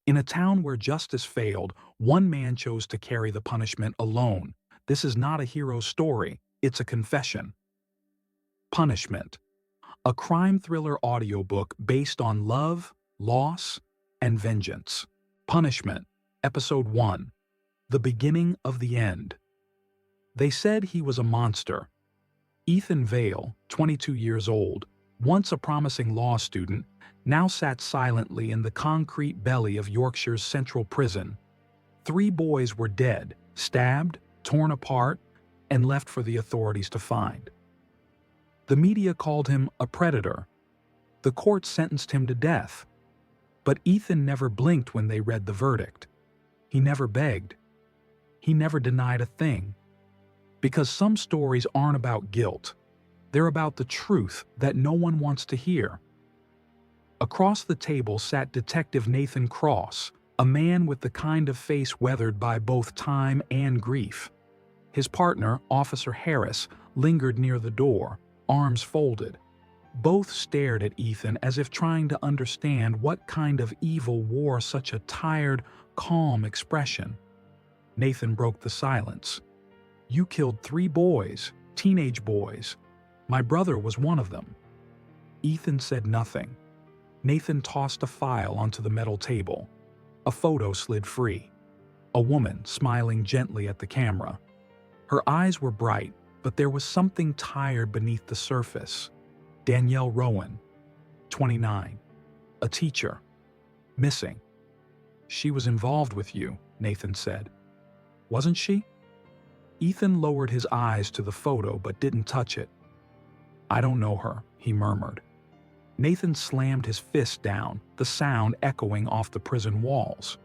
In a town where justice failed, one man chose to carry the punishment alone. This is not a hero story, it's a confession. Punishment. A crime thriller audiobook based on love, loss, and vengeance. Punishment. Episode 1. The Beginning of the End. They said he was a monster. Ethan Vale, 22 years old, once a promising law student, now sat silently in the concrete belly of Yorkshire's central prison. 3 boys were dead, stabbed, torn apart, and left for the authorities to find. The media called him a predator. The court sentenced him to death. But Ethan never blinked when they read the verdict. He never begged. He never denied a thing. Because some stories aren't about guilt. They're about the truth that no one wants to hear. Across the table sat Detective Nathan Cross, a man with the kind of face weathered by both time and grief. His partner, Officer Harris, lingered near the door, arms folded. Both stared at Ethan as if trying to understand what kind of evil wore such a tired, calm expression. Nathan broke the silence. "You killed 3 boys, teenage boys. My brother was one of them." Ethan said nothing. Nathan tossed a file onto the metal table. A photo slid free. A woman smiling gently at the camera. Her eyes were bright, but there was something tired beneath the surface. Danielle Rowan, 29. A teacher. Missing. "She was involved with you," Nathan said. "Wasn't she?" Ethan lowered his eyes to the photo but didn't touch it. "I don't know her," he murmured. Nathan slammed his fist down, the sound echoing off the prison walls.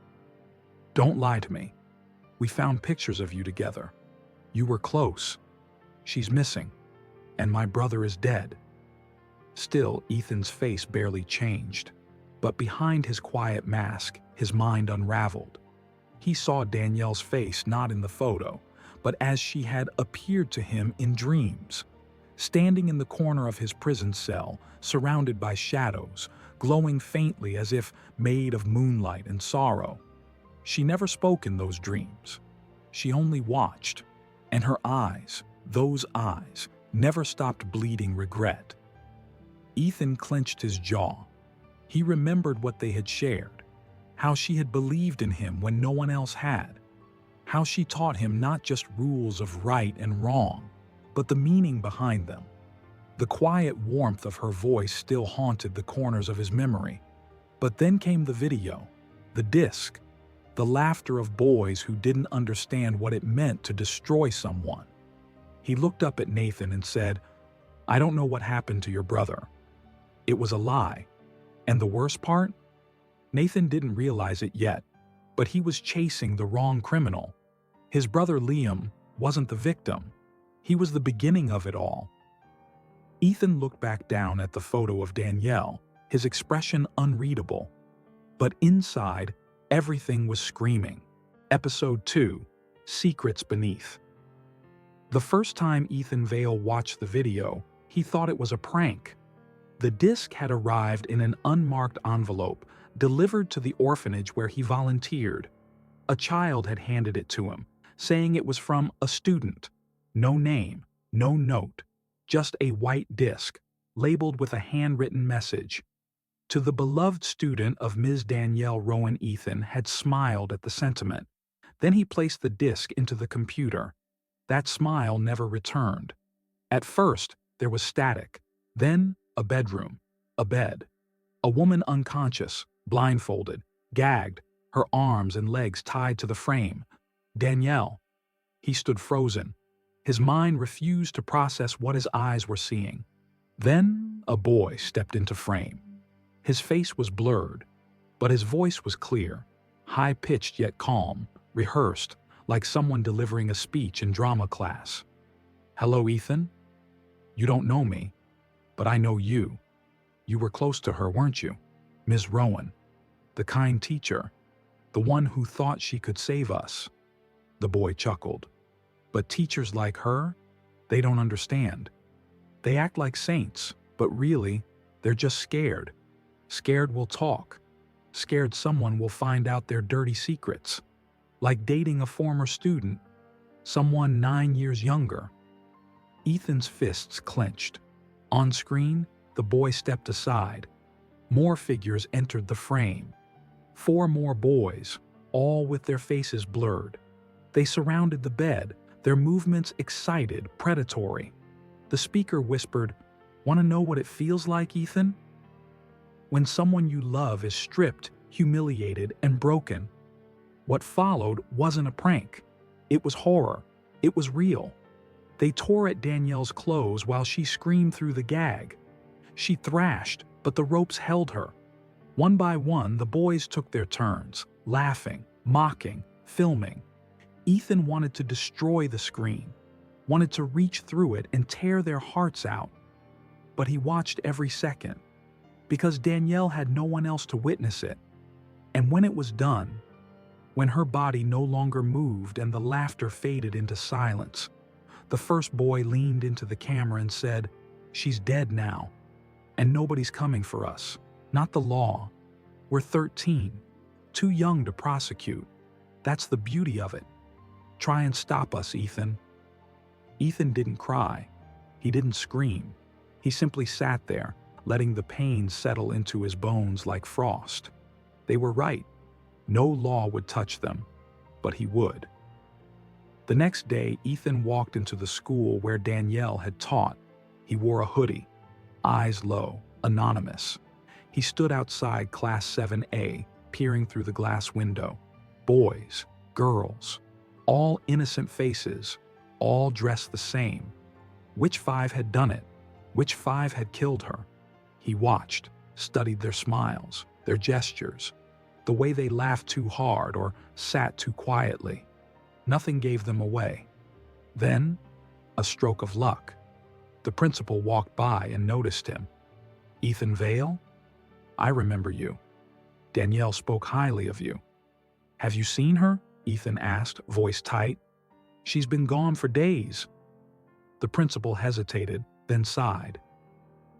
"Don't lie to me. We found pictures of you together. You were close. She's missing, and my brother is dead." Still, Ethan's face barely changed. But behind his quiet mask, his mind unraveled. He saw Danielle's face not in the photo, but as she had appeared to him in dreams. Standing in the corner of his prison cell, surrounded by shadows, glowing faintly as if made of moonlight and sorrow. She never spoke in those dreams. She only watched, and her eyes, those eyes, never stopped bleeding regret. Ethan clenched his jaw. He remembered what they had shared, how she had believed in him when no one else had, how she taught him not just rules of right and wrong, but the meaning behind them. The quiet warmth of her voice still haunted the corners of his memory. But then came the video, the disc, the laughter of boys who didn't understand what it meant to destroy someone. He looked up at Nathan and said, "I don't know what happened to your brother. It was a lie. And the worst part? Nathan didn't realize it yet, but he was chasing the wrong criminal. His brother Liam wasn't the victim. He was the beginning of it all." Ethan looked back down at the photo of Danielle, his expression unreadable. But inside, everything was screaming. Episode 2, Secrets Beneath. The first time Ethan Vale watched the video, he thought it was a prank. The disc had arrived in an unmarked envelope, delivered to the orphanage where he volunteered. A child had handed it to him, saying it was from a student. No name, no note, just a white disc, labeled with a handwritten message. To the beloved student of Ms. Danielle Rowan, Ethan had smiled at the sentiment. Then he placed the disc into the computer. That smile never returned. At first, there was static. Then, a bedroom, a bed. A woman unconscious, blindfolded, gagged, her arms and legs tied to the frame. Danielle. He stood frozen. His mind refused to process what his eyes were seeing. Then, a boy stepped into frame. His face was blurred, but his voice was clear, high-pitched yet calm, rehearsed, like someone delivering a speech in drama class. "Hello, Ethan. You don't know me, but I know you. You were close to her, weren't you? Ms. Rowan, the kind teacher, the one who thought she could save us." The boy chuckled. "But teachers like her, they don't understand. They act like saints, but really, they're just scared. Scared we'll talk. scared someone will find out their dirty secrets. Like dating a former student, someone 9 years younger. Ethan's fists clenched. On screen, the boy stepped aside. More figures entered the frame. 4 more boys, all with their faces blurred. They surrounded the bed, their movements excited, predatory. The speaker whispered, "Want to know what it feels like, Ethan? When someone you love is stripped, humiliated, and broken." What followed wasn't a prank. It was horror. It was real. They tore at Danielle's clothes while she screamed through the gag. She thrashed, but the ropes held her. One by one, the boys took their turns, laughing, mocking, filming. Ethan wanted to destroy the screen, wanted to reach through it and tear their hearts out. But he watched every second, because Danielle had no one else to witness it. And when it was done, when her body no longer moved and the laughter faded into silence, the first boy leaned into the camera and said, "She's dead now, and nobody's coming for us. Not the law. We're 13, too young to prosecute. That's the beauty of it. Try and stop us, Ethan." Ethan didn't cry. He didn't scream. He simply sat there, letting the pain settle into his bones like frost. They were right. No law would touch them, but he would. The next day, Ethan walked into the school where Danielle had taught. He wore a hoodie, eyes low, anonymous. He stood outside Class 7A, peering through the glass window. Boys, girls, all innocent faces, all dressed the same. Which 5 had done it? Which 5 had killed her? He watched, studied their smiles, their gestures, the way they laughed too hard or sat too quietly. Nothing gave them away. Then, a stroke of luck. The principal walked by and noticed him. "Ethan Vale? I remember you. Danielle spoke highly of you." "Have you seen her?" Ethan asked, voice tight. "She's been gone for days." The principal hesitated, then sighed.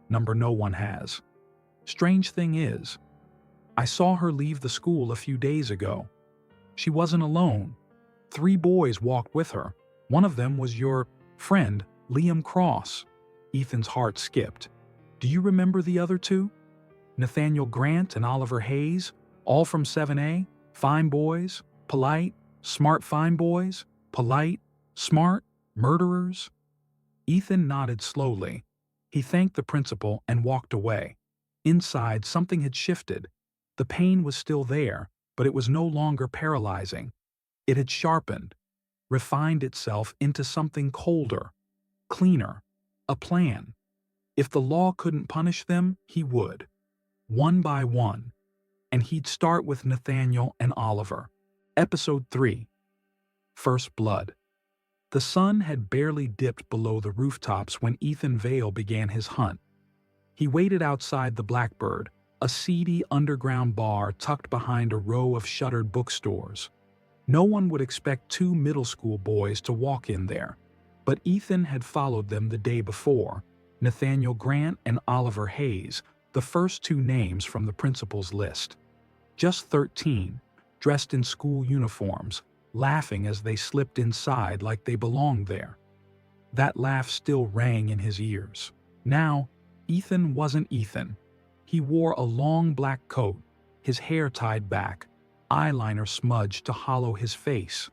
"Number no one has. Strange thing is, I saw her leave the school a few days ago. She wasn't alone. 3 boys walked with her. One of them was your friend, Liam Cross." Ethan's heart skipped. "Do you remember the other 2? Nathaniel Grant and Oliver Hayes, all from 7A, fine boys, polite, smart fine boys, polite, smart, murderers." Ethan nodded slowly. He thanked the principal and walked away. Inside, something had shifted. The pain was still there, but it was no longer paralyzing. It had sharpened, refined itself into something colder, cleaner, a plan. If the law couldn't punish them, he would. One by one. And he'd start with Nathaniel and Oliver. Episode 3. First Blood. The sun had barely dipped below the rooftops when Ethan Vale began his hunt. He waited outside the Blackbird, a seedy underground bar tucked behind a row of shuttered bookstores. No one would expect 2 middle school boys to walk in there, but Ethan had followed them the day before, Nathaniel Grant and Oliver Hayes, the first 2 names from the principal's list. Just 13, dressed in school uniforms, laughing as they slipped inside like they belonged there. That laugh still rang in his ears. Now, Ethan wasn't Ethan. He wore a long black coat, his hair tied back, eyeliner smudged to hollow his face.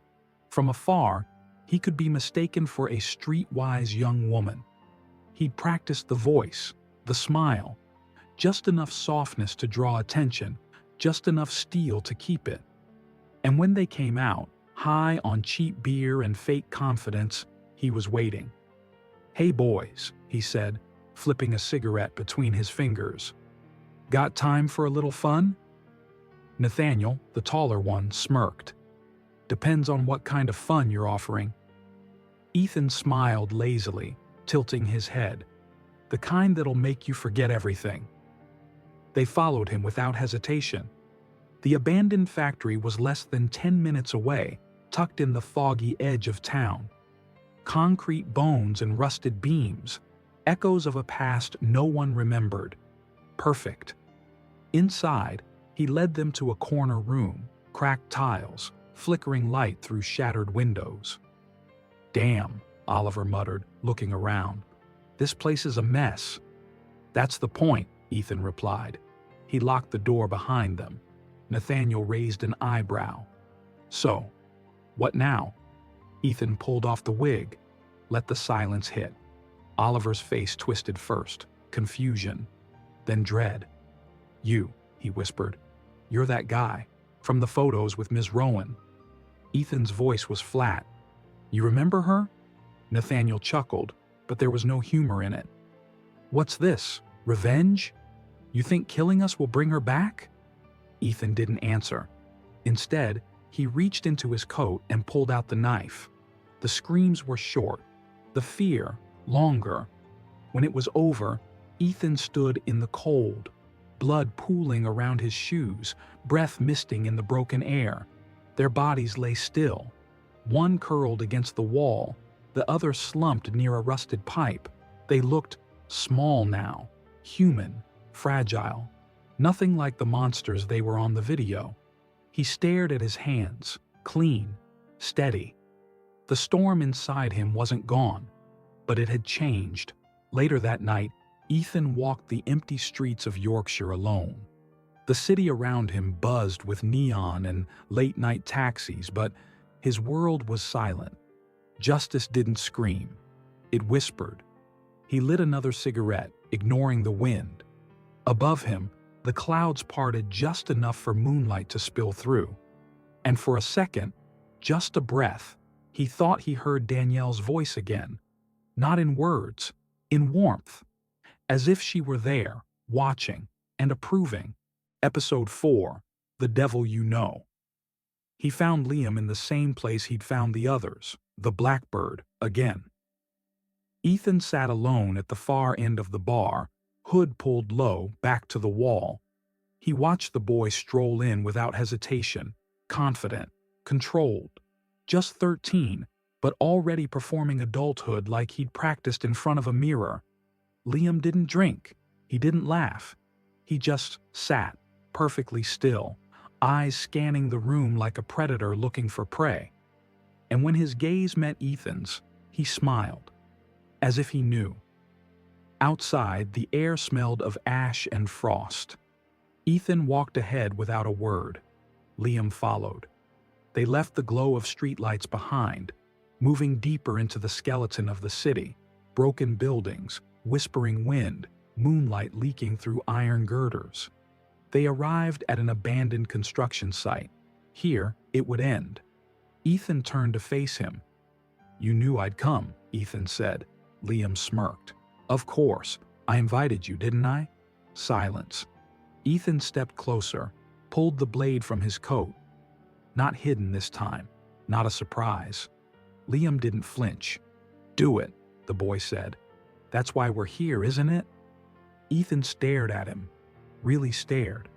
From afar, he could be mistaken for a streetwise young woman. He'd practiced the voice, the smile, just enough softness to draw attention, just enough steel to keep it. And when they came out, high on cheap beer and fake confidence, he was waiting. "Hey boys," he said, flipping a cigarette between his fingers. "Got time for a little fun?" Nathaniel, the taller one, smirked. "Depends on what kind of fun you're offering." Ethan smiled lazily, tilting his head. "The kind that'll make you forget everything." They followed him without hesitation. The abandoned factory was less than 10 minutes away, tucked in the foggy edge of town. Concrete bones and rusted beams, echoes of a past no one remembered. Perfect. Inside, He led them to a corner room, cracked tiles, flickering light through shattered windows. "Damn," Oliver muttered, looking around. "This place is a mess." "That's the point," Ethan replied. He locked the door behind them. Nathaniel raised an eyebrow. "So, what now?" Ethan pulled off the wig. Let the silence hit. Oliver's face twisted first, confusion, then dread. "You," he whispered. "You're that guy, from the photos with Ms. Rowan." Ethan's voice was flat. "You remember her?" Nathaniel chuckled, but there was no humor in it. "What's this? Revenge? You think killing us will bring her back?" Ethan didn't answer. Instead, he reached into his coat and pulled out the knife. The screams were short, the fear longer. When it was over, Ethan stood in the cold, blood pooling around his shoes, breath misting in the broken air. Their bodies lay still, one curled against the wall, the other slumped near a rusted pipe. They looked small now, human, fragile, nothing like the monsters they were on the video. He stared at his hands, clean, steady. The storm inside him wasn't gone, but it had changed. Later that night, Ethan walked the empty streets of Yorkshire alone. The city around him buzzed with neon and late-night taxis, but his world was silent. Justice didn't scream. It whispered. He lit another cigarette, ignoring the wind. Above him, the clouds parted just enough for moonlight to spill through. And for a second, just a breath, he thought he heard Danielle's voice again. Not in words, in warmth. As if she were there, watching and approving. Episode 4, The Devil You Know. He found Liam in the same place he'd found the others, the Blackbird, again. Ethan sat alone at the far end of the bar, hood pulled low, back to the wall. He watched the boy stroll in without hesitation, confident, controlled. Just 13, but already performing adulthood like he'd practiced in front of a mirror. Liam didn't drink. He didn't laugh. He just sat, perfectly still, eyes scanning the room like a predator looking for prey. And when his gaze met Ethan's, he smiled, as if he knew. Outside, the air smelled of ash and frost. Ethan walked ahead without a word. Liam followed. They left the glow of streetlights behind, moving deeper into the skeleton of the city, broken buildings, whispering wind, moonlight leaking through iron girders. They arrived at an abandoned construction site. Here, it would end. Ethan turned to face him. "You knew I'd come," Ethan said. Liam smirked. "Of course. I invited you, didn't I?" Silence. Ethan stepped closer, pulled the blade from his coat. Not hidden this time, not a surprise. Liam didn't flinch. "Do it," the boy said. "That's why we're here, isn't it?" Ethan stared at him, really stared.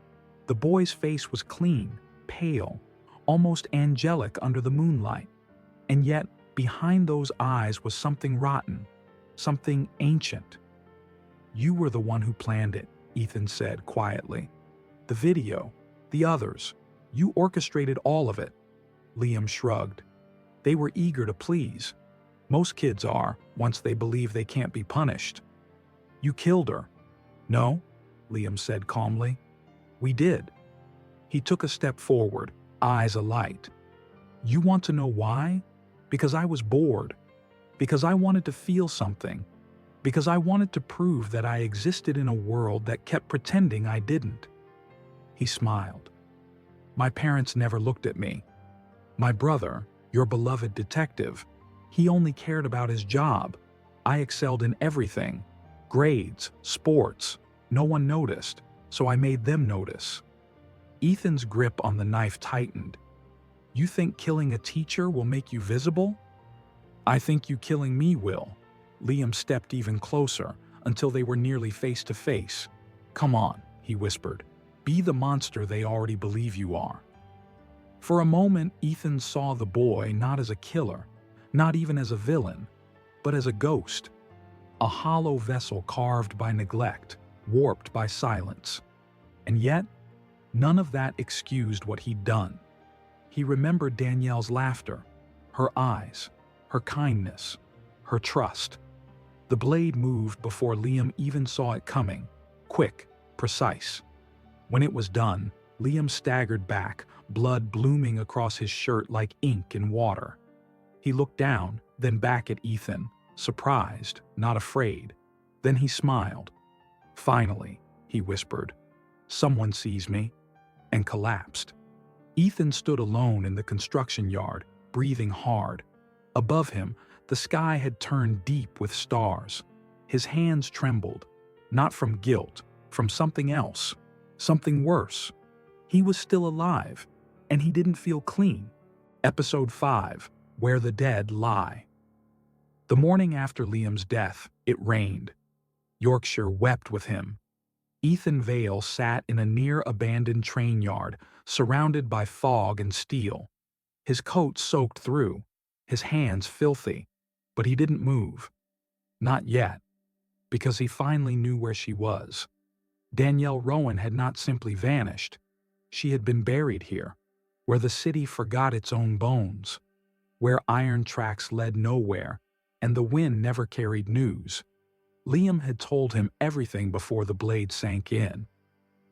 The boy's face was clean, pale, almost angelic under the moonlight. And yet, behind those eyes was something rotten, something ancient. "You were the one who planned it," Ethan said quietly. "The video, the others, you orchestrated all of it." Liam shrugged. "They were eager to please. Most kids are, once they believe they can't be punished." "You killed her." "No," Liam said calmly. "We did." He took a step forward, eyes alight. "You want to know why? Because I was bored. Because I wanted to feel something. Because I wanted to prove that I existed in a world that kept pretending I didn't." He smiled. "My parents never looked at me. My brother, your beloved detective, he only cared about his job. I excelled in everything. Grades, sports. No one noticed, so I made them notice." Ethan's grip on the knife tightened. "You think killing a teacher will make you visible?" "I think you killing me will." Liam stepped even closer, until they were nearly face to face. "Come on," he whispered. "Be the monster they already believe you are." For a moment, Ethan saw the boy not as a killer, not even as a villain, but as a ghost. A hollow vessel carved by neglect, warped by silence. And yet, None of that excused what he'd done. He remembered Danielle's laughter, her eyes, her kindness, her trust. The blade moved before Liam even saw it coming, quick, precise. When it was done, Liam staggered back, blood blooming across his shirt like ink in water. He looked down, then back at Ethan, surprised, not afraid. Then he smiled. "Finally," he whispered, "someone sees me," and collapsed. Ethan stood alone in the construction yard, breathing hard. Above him, the sky had turned deep with stars. His hands trembled, not from guilt, from something else, something worse. He was still alive, and he didn't feel clean. Episode 5, Where the Dead Lie. The morning after Liam's death, it rained. Yorkshire wept with him. Ethan Vale sat in a near-abandoned train yard, surrounded by fog and steel. His coat soaked through, his hands filthy, but he didn't move. Not yet, because he finally knew where she was. Danielle Rowan had not simply vanished. She had been buried here, where the city forgot its own bones, where iron tracks led nowhere, and the wind never carried news. Liam had told him everything before the blade sank in.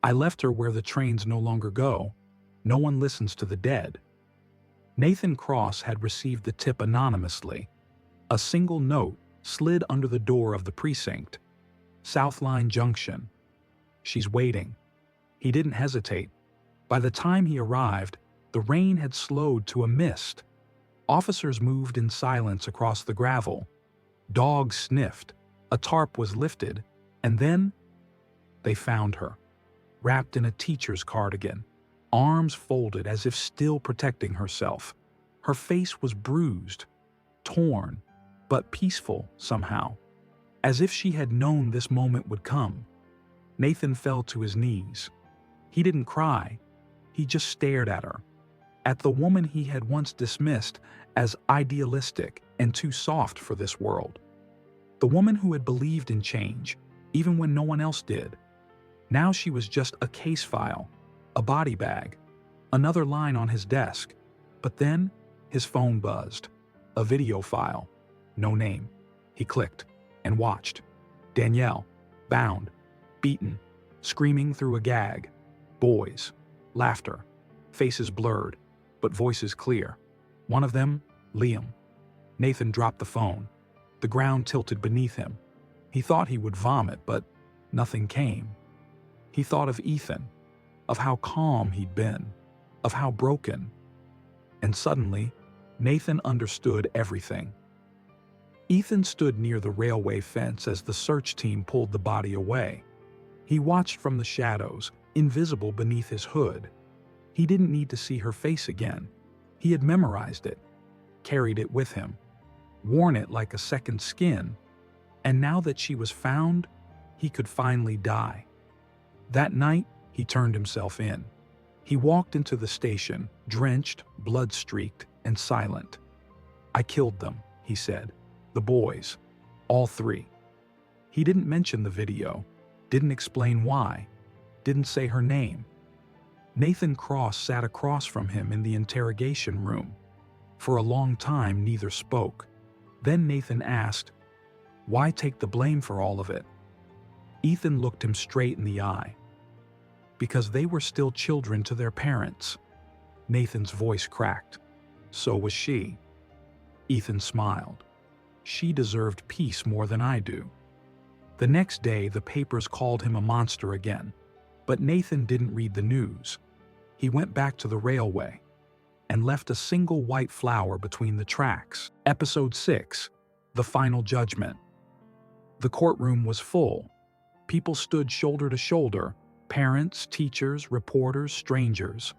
"I left her where the trains no longer go. No one listens to the dead." Nathan Cross had received the tip anonymously. A single note slid under the door of the precinct. "Southline Junction. She's waiting." He didn't hesitate. By the time he arrived, the rain had slowed to a mist. Officers moved in silence across the gravel. Dogs sniffed. A tarp was lifted, and then they found her, wrapped in a teacher's cardigan, arms folded as if still protecting herself. Her face was bruised, torn, but peaceful somehow, as if she had known this moment would come. Nathan fell to his knees. He didn't cry. He just stared at her, at the woman he had once dismissed as idealistic and too soft for this world. The woman who had believed in change, even when no one else did. Now she was just a case file, a body bag, another line on his desk. But then his phone buzzed. A video file. No name. He clicked and watched. Danielle, bound, beaten, screaming through a gag. Boys, laughter, faces blurred, but voices clear. One of them, Liam. Nathan dropped the phone. The ground tilted beneath him. He thought he would vomit, but nothing came. He thought of Ethan, of how calm he'd been, of how broken. And suddenly, Nathan understood everything. Ethan stood near the railway fence as the search team pulled the body away. He watched from the shadows, invisible beneath his hood. He didn't need to see her face again. He had memorized it, carried it with him, worn it like a second skin, and now that she was found, he could finally die. That night, he turned himself in. He walked into the station, drenched, blood-streaked, and silent. "I killed them," he said. "The boys. All 3. He didn't mention the video, didn't explain why, didn't say her name. Nathan Cross sat across from him in the interrogation room. For a long time, neither spoke. Then Nathan asked, "Why take the blame for all of it?" Ethan looked him straight in the eye. "Because they were still children to their parents." Nathan's voice cracked. "So was she." Ethan smiled. "She deserved peace more than I do." The next day, the papers called him a monster again. But Nathan didn't read the news. He went back to the railway and left a single white flower between the tracks. Episode 6, The Final Judgment. The courtroom was full. People stood shoulder to shoulder, parents, teachers, reporters, strangers,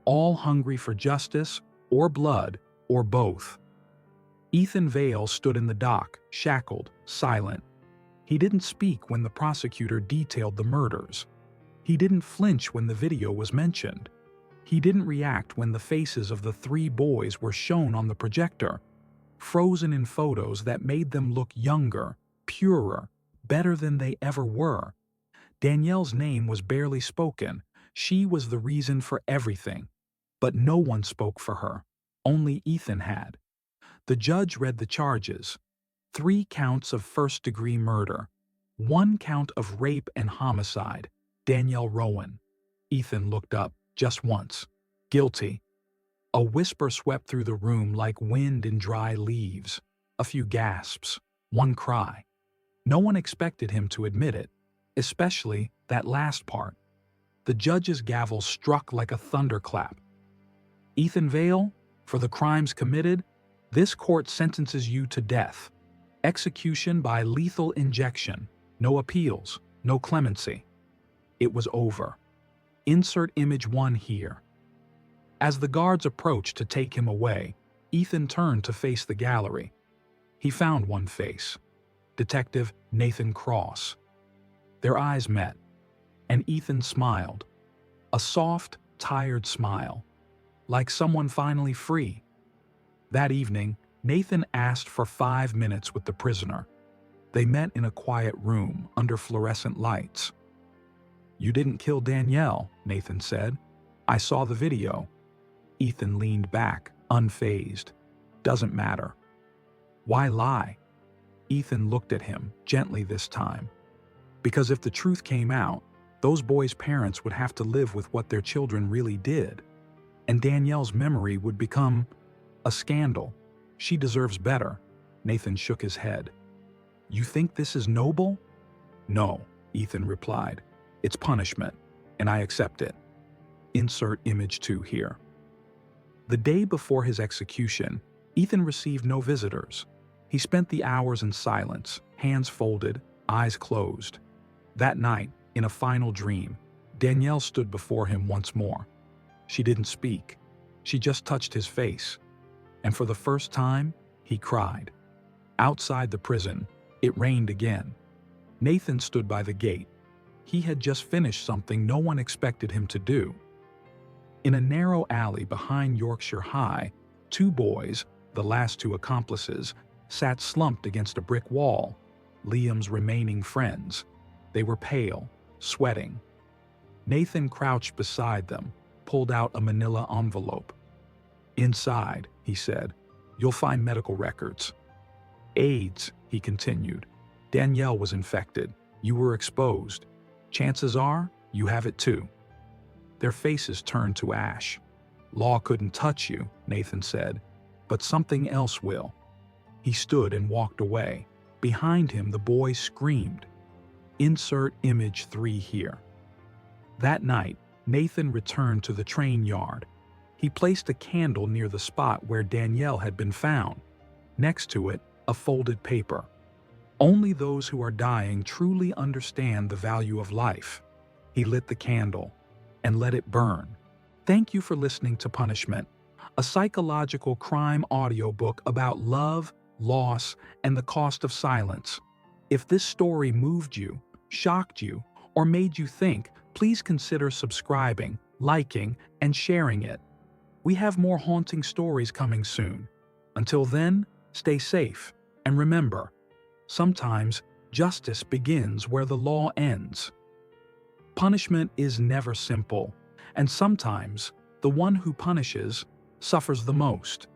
all hungry for justice or blood or both. Ethan Vale stood in the dock, shackled, silent. He didn't speak when the prosecutor detailed the murders. He didn't flinch when the video was mentioned. He didn't react when the faces of the 3 boys were shown on the projector, frozen in photos that made them look younger, purer, better than they ever were. Danielle's name was barely spoken. She was the reason for everything. But no one spoke for her. Only Ethan had. The judge read the charges. 3 counts of first-degree murder. 1 count of rape and homicide. Danielle Rowan. Ethan looked up, just once. Guilty. A whisper swept through the room like wind in dry leaves. A few gasps. 1 cry. No one expected him to admit it, especially that last part. The judge's gavel struck like a thunderclap. Ethan Vale, for the crimes committed, this court sentences you to death. Execution by lethal injection. No appeals, no clemency. It was over. Insert image 1 here. As the guards approached to take him away, Ethan turned to face the gallery. He found one face. Detective Nathan Cross. Their eyes met, and Ethan smiled. A soft, tired smile, like someone finally free. That evening, Nathan asked for 5 minutes with the prisoner. They met in a quiet room under fluorescent lights. "You didn't kill Danielle," Nathan said. "I saw the video." Ethan leaned back, unfazed. "Doesn't matter." "Why lie?" Ethan looked at him, gently this time. "Because if the truth came out, those boys' parents would have to live with what their children really did. And Danielle's memory would become a scandal. She deserves better." Nathan shook his head. "You think this is noble?" "No," Ethan replied. "It's punishment, and I accept it." Insert image 2 here. The day before his execution, Ethan received no visitors. He spent the hours in silence, hands folded, eyes closed. That night, in a final dream, Danielle stood before him once more. She didn't speak. She just touched his face. And for the first time, he cried. Outside the prison, it rained again. Nathan stood by the gate. He had just finished something no one expected him to do. In a narrow alley behind Yorkshire High, 2 boys, the last 2 accomplices, sat slumped against a brick wall, Liam's remaining friends. They were pale, sweating. Nathan crouched beside them, pulled out a manila envelope. "Inside," he said, "you'll find medical records." "AIDS," he continued. "Danielle was infected. You were exposed. Chances are, you have it too." Their faces turned to ash. "Law couldn't touch you," Nathan said, "but something else will." He stood and walked away. Behind him, the boys screamed. Insert image 3 here. That night, Nathan returned to the train yard. He placed a candle near the spot where Danielle had been found. Next to it, a folded paper. Only those who are dying truly understand the value of life. He lit the candle and let it burn. Thank you for listening to Punishment, a psychological crime audiobook about love, loss, and the cost of silence. If this story moved you, shocked you, or made you think, please consider subscribing, liking, and sharing it. We have more haunting stories coming soon. Until then, stay safe, and remember, sometimes justice begins where the law ends. Punishment is never simple, and sometimes the one who punishes suffers the most.